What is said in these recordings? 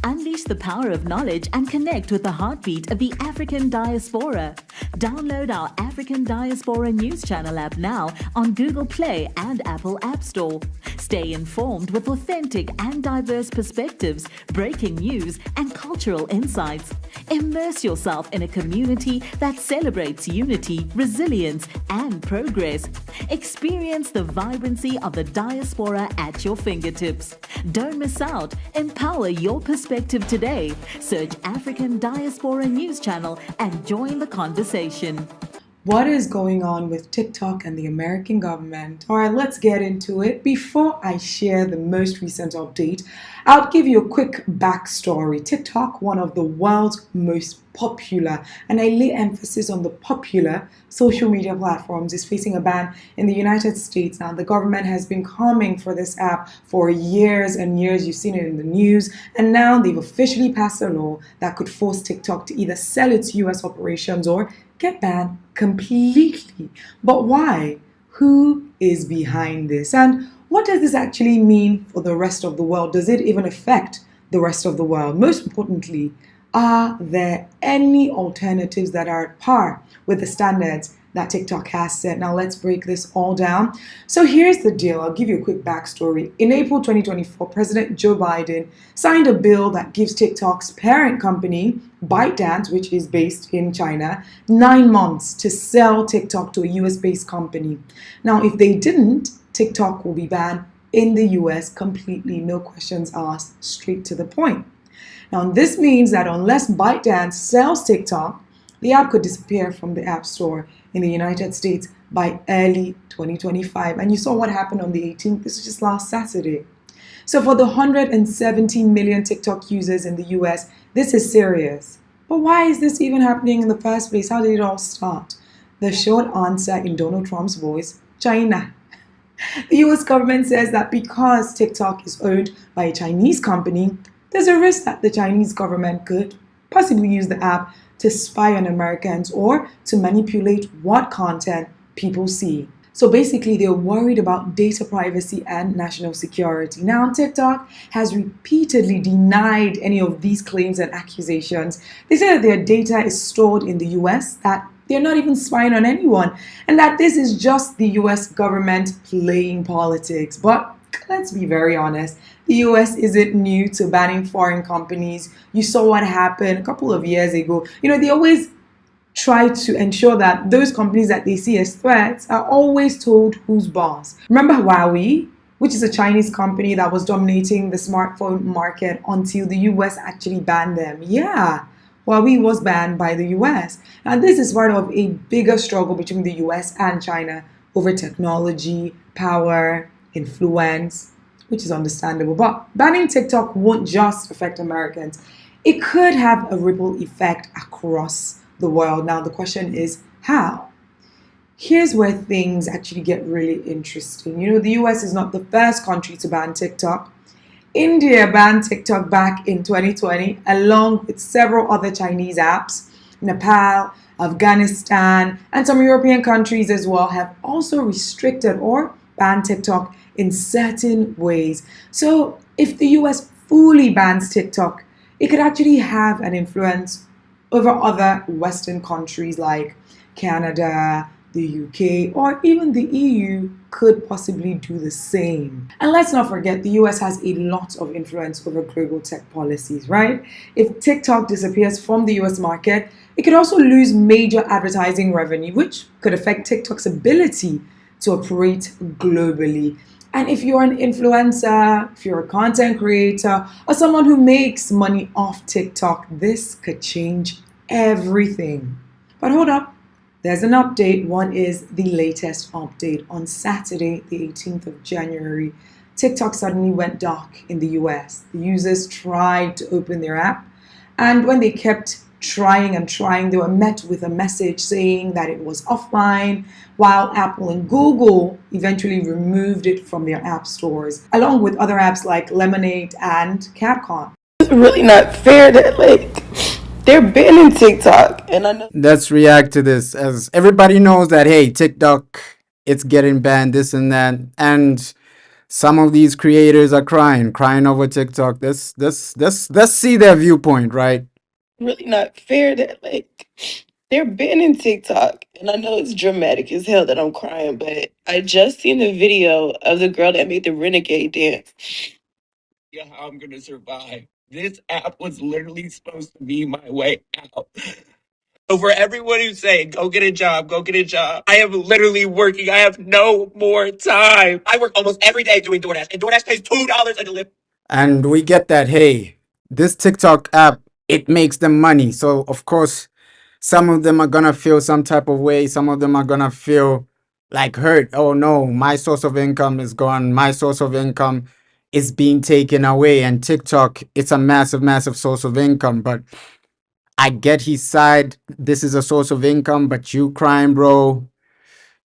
Unleash the power of knowledge and connect with the heartbeat of the African diaspora. Download our African Diaspora News Channel app now on Google Play and Apple App Store. Stay informed with authentic and diverse perspectives, breaking news, and cultural insights. Immerse yourself in a community that celebrates unity, resilience, and progress. Experience the vibrancy of the diaspora at your fingertips. Don't miss out. Empower your perspective today. Search African Diaspora News Channel and join the conversation. What is going on with TikTok and the American government? All right, let's get into it. Before I share the most recent update, I'll give you a quick backstory. TikTok, one of the world's most popular, and I lay emphasis on the popular social media platforms, is facing a ban in the United States. Now, the government has been coming for this app for years and years. You've seen it in the news, and now they've officially passed a law that could force TikTok to either sell its US operations or get banned completely. But why? Who is behind this? And what does this actually mean for the rest of the world? Does it even affect the rest of the world? Most importantly, are there any alternatives that are at par with the standards that TikTok has set? Now let's break this all down. So here's the deal. I'll give you a quick backstory. In April 2024, President Joe Biden signed a bill that gives TikTok's parent company, ByteDance, which is based in China, 9 months to sell TikTok to a US-based company. Now, if they didn't, TikTok will be banned in the US completely, no questions asked, straight to the point. Now, this means that unless ByteDance sells TikTok, the app could disappear from the App Store in the United States by early 2025. And you saw what happened on the 18th. This was just last Saturday. So for the 170 million TikTok users in the US, this is serious. But why is this even happening in the first place? How did it all start? The short answer in Donald Trump's voice: China. The US government says that because TikTok is owned by a Chinese company, there's a risk that the Chinese government could possibly use the app to spy on Americans or to manipulate what content people see. So basically, they're worried about data privacy and national security. Now, TikTok has repeatedly denied any of these claims and accusations. They say that their data is stored in the US, that they're not even spying on anyone, and that this is just the US government playing politics. But let's be very honest, the US isn't new to banning foreign companies. You saw what happened a couple of years ago. They always try to ensure that those companies that they see as threats are always told who's boss. Remember Huawei, which is a Chinese company that was dominating the smartphone market until the US actually banned them. Yeah, Huawei was banned by the US. And this is part of a bigger struggle between the US and China over technology, power, influence, which is understandable. But banning TikTok won't just affect Americans. It could have a ripple effect across the world. Now, the question is how? Here's where things actually get really interesting. The US is not the first country to ban TikTok. India banned TikTok back in 2020, along with several other Chinese apps. Nepal, Afghanistan, and some European countries as well have also restricted or banned TikTok in certain ways. So if the US fully bans TikTok, it could actually have an influence over other Western countries like Canada, the UK, or even the EU could possibly do the same. And let's not forget, the US has a lot of influence over global tech policies, right? If TikTok disappears from the US market, it could also lose major advertising revenue, which could affect TikTok's ability to operate globally. And if you're an influencer, if you're a content creator, or someone who makes money off TikTok, this could change everything. But hold up, there's an update. One is the latest update. On Saturday, the 18th of January, TikTok suddenly went dark in the US. The users tried to open their app, and when they kept trying and trying, they were met with a message saying that it was offline, while Apple and Google eventually removed it from their app stores, along with other apps like Lemonade and CapCut. It's really not fair that they're banning TikTok, and I know. Let's react to this, as everybody knows that, hey, TikTok, it's getting banned, this and that. And some of these creators are crying over TikTok. Let's see their viewpoint, right? Really not fair that like they're banning TikTok. And I know it's dramatic as hell that I'm crying, but I just seen the video of the girl that made the renegade dance. Yeah, how I'm gonna survive. This app was literally supposed to be my way out. So for everyone who's saying, go get a job, go get a job, I am literally working. I have no more time. I work almost every day doing DoorDash, and DoorDash pays $2 a delivery. And we get that, hey, this TikTok app, it makes them money. So of course, some of them are gonna feel some type of way. Some of them are gonna feel like hurt. Oh no, my source of income is gone. My source of income is being taken away. And TikTok, it's a massive, massive source of income. But I get his side. This is a source of income, but you crying, bro,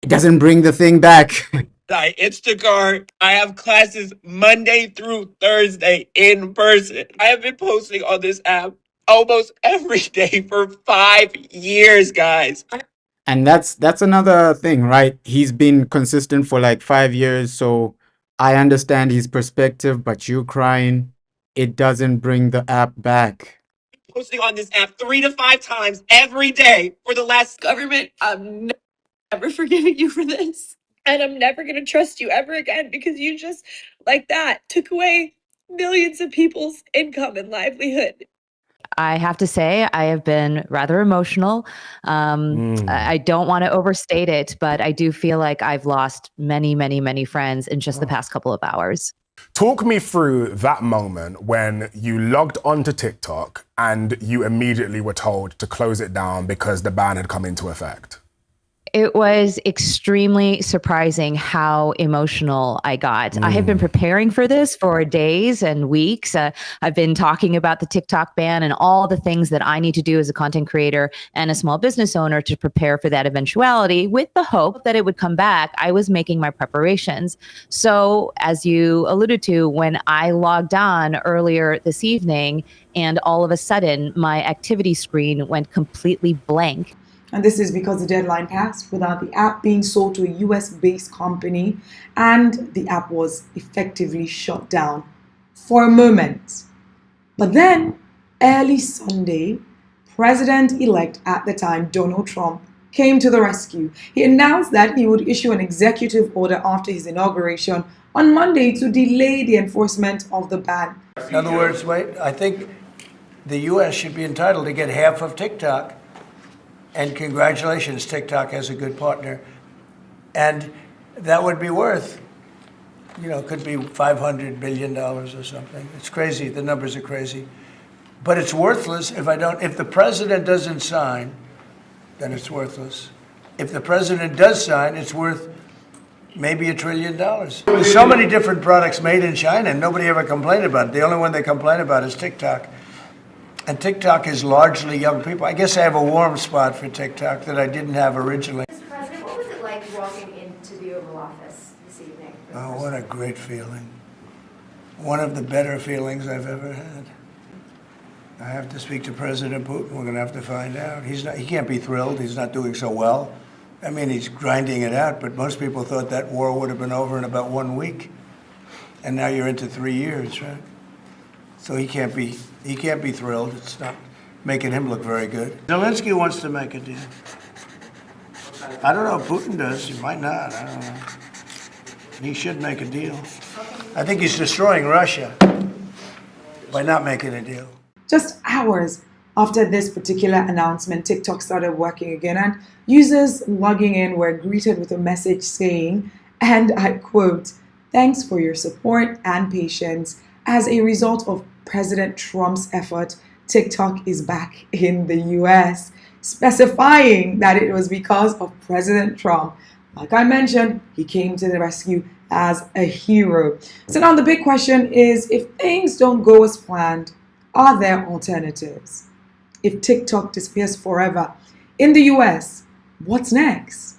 it doesn't bring the thing back. I Instacart. I have classes Monday through Thursday in person. I have been posting on this app almost every day for 5 years, guys. And that's another thing, right? He's been consistent for like 5 years, so I understand his perspective, but you crying, it doesn't bring the app back. Posting on this app 3 to 5 times every day for the last government. I'm never forgiving you for this. And I'm never going to trust you ever again because you just, like that, took away millions of people's income and livelihood. I have to say, I have been rather emotional. I don't want to overstate it, but I do feel like I've lost many, many, many friends in just the past couple of hours. Talk me through that moment when you logged onto TikTok and you immediately were told to close it down because the ban had come into effect. It was extremely surprising how emotional I got. I have been preparing for this for days and weeks. I've been talking about the TikTok ban and all the things that I need to do as a content creator and a small business owner to prepare for that eventuality with the hope that it would come back. I was making my preparations. So as you alluded to, when I logged on earlier this evening and all of a sudden my activity screen went completely blank. And this is because the deadline passed without the app being sold to a US-based company, and the app was effectively shut down for a moment. But then, early Sunday, President-elect at the time, Donald Trump, came to the rescue. He announced that he would issue an executive order after his inauguration on Monday to delay the enforcement of the ban. In other words, I think the US should be entitled to get half of TikTok. And congratulations, TikTok has a good partner. And that would be worth, could be $500 billion or something. It's crazy, the numbers are crazy. But it's worthless if the president doesn't sign, then it's worthless. If the president does sign, it's worth maybe $1 trillion. There's so many different products made in China and nobody ever complained about it. The only one they complain about is TikTok. And TikTok is largely young people. I guess I have a warm spot for TikTok that I didn't have originally. Mr. President, what was it like walking into the Oval Office this evening? Oh, what a great feeling. One of the better feelings I've ever had. I have to speak to President Putin. We're going to have to find out. He can't be thrilled. He's not doing so well. I mean, he's grinding it out, but most people thought that war would have been over in about 1 week. And now you're into 3 years, right? So he can't be thrilled. It's not making him look very good. Zelensky wants to make a deal. I don't know if Putin does. He might not. I don't know. He should make a deal. I think he's destroying Russia by not making a deal. Just hours after this particular announcement, TikTok started working again, and users logging in were greeted with a message saying, and I quote, "Thanks for your support and patience. As a result of President Trump's effort, TikTok is back in the US," specifying that it was because of President Trump. Like I mentioned, he came to the rescue as a hero. So now the big question is, if things don't go as planned, are there alternatives? If TikTok disappears forever in the US, what's next?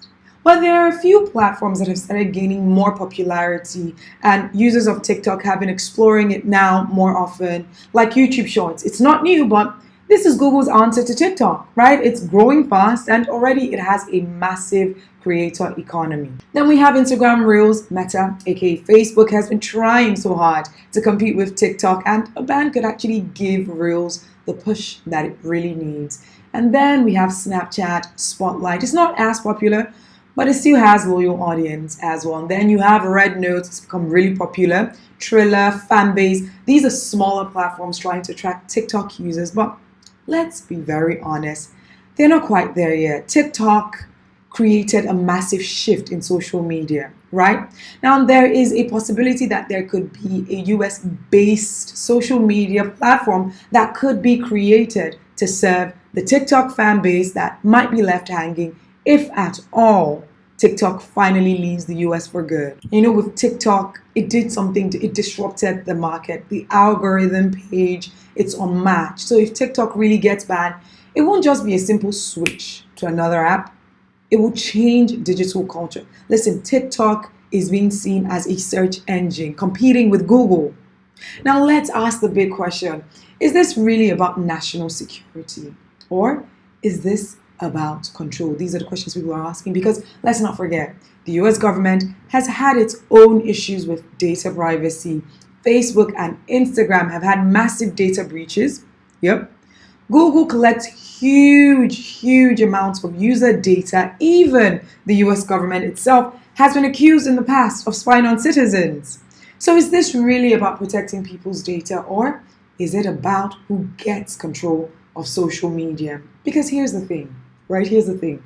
Well, there are a few platforms that have started gaining more popularity, and users of TikTok have been exploring it now more often, like YouTube Shorts. It's not new, but This is Google's answer to TikTok, right? It's growing fast and already it has a massive creator economy. Then we have Instagram Reels. Meta, aka Facebook, has been trying so hard to compete with TikTok, and a ban could actually give Reels the push that it really needs. And then we have Snapchat Spotlight. It's not as popular, but it still has loyal audience as well. And then you have Red Note. It's become really popular. Triller, Fanbase. These are smaller platforms trying to attract TikTok users, but let's be very honest, they're not quite there yet. TikTok created a massive shift in social media, right? Now, there is a possibility that there could be a US-based social media platform that could be created to serve the TikTok fan base that might be left hanging, if at all TikTok finally leaves the US for good. You know, with TikTok, it did something, it disrupted the market. The algorithm page, it's unmatched. So if TikTok really gets banned, it won't just be a simple switch to another app. It will change digital culture. Listen, TikTok is being seen as a search engine competing with Google. Now let's ask the big question. Is this really about national security? Or is this about control? These are the questions people are asking, because let's not forget, the US government has had its own issues with data privacy. Facebook and Instagram have had massive data breaches. Yep. Google collects huge amounts of user data. Even the US government itself has been accused in the past of spying on citizens. So is this really about protecting people's data, or is it about who gets control of social media? Because here's the thing, right? Here's the thing.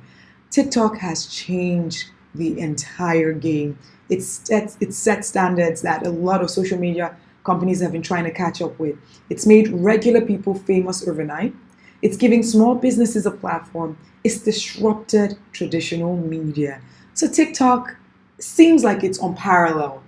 TikTok has changed the entire game. It set standards that a lot of social media companies have been trying to catch up with. It's made regular people famous overnight. It's giving small businesses a platform. It's disrupted traditional media. So TikTok seems like it's unparalleled.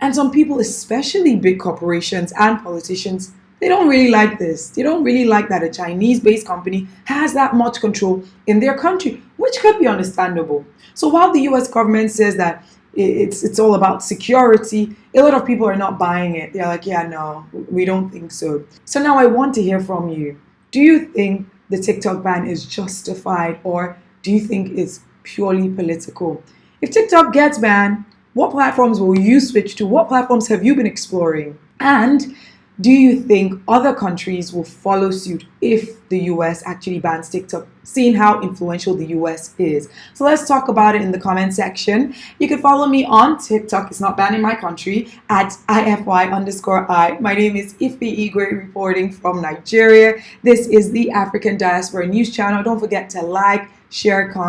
And some people, especially big corporations and politicians, they don't really like this. They don't really like that a Chinese-based company has that much control in their country, which could be understandable. So while the US government says that it's all about security, a lot of people are not buying it. They're like, yeah, no, we don't think so. So now I want to hear from you. Do you think the TikTok ban is justified, or do you think it's purely political? If TikTok gets banned, what platforms will you switch to? What platforms have you been exploring? And do you think other countries will follow suit if the US actually bans TikTok, seeing how influential the US is? So let's talk about it in the comment section. You can follow me on TikTok. It's not banned in my country, at IFY_I. My name is Ife Igwe, reporting from Nigeria. This is the African Diaspora News Channel. Don't forget to like, share, comment.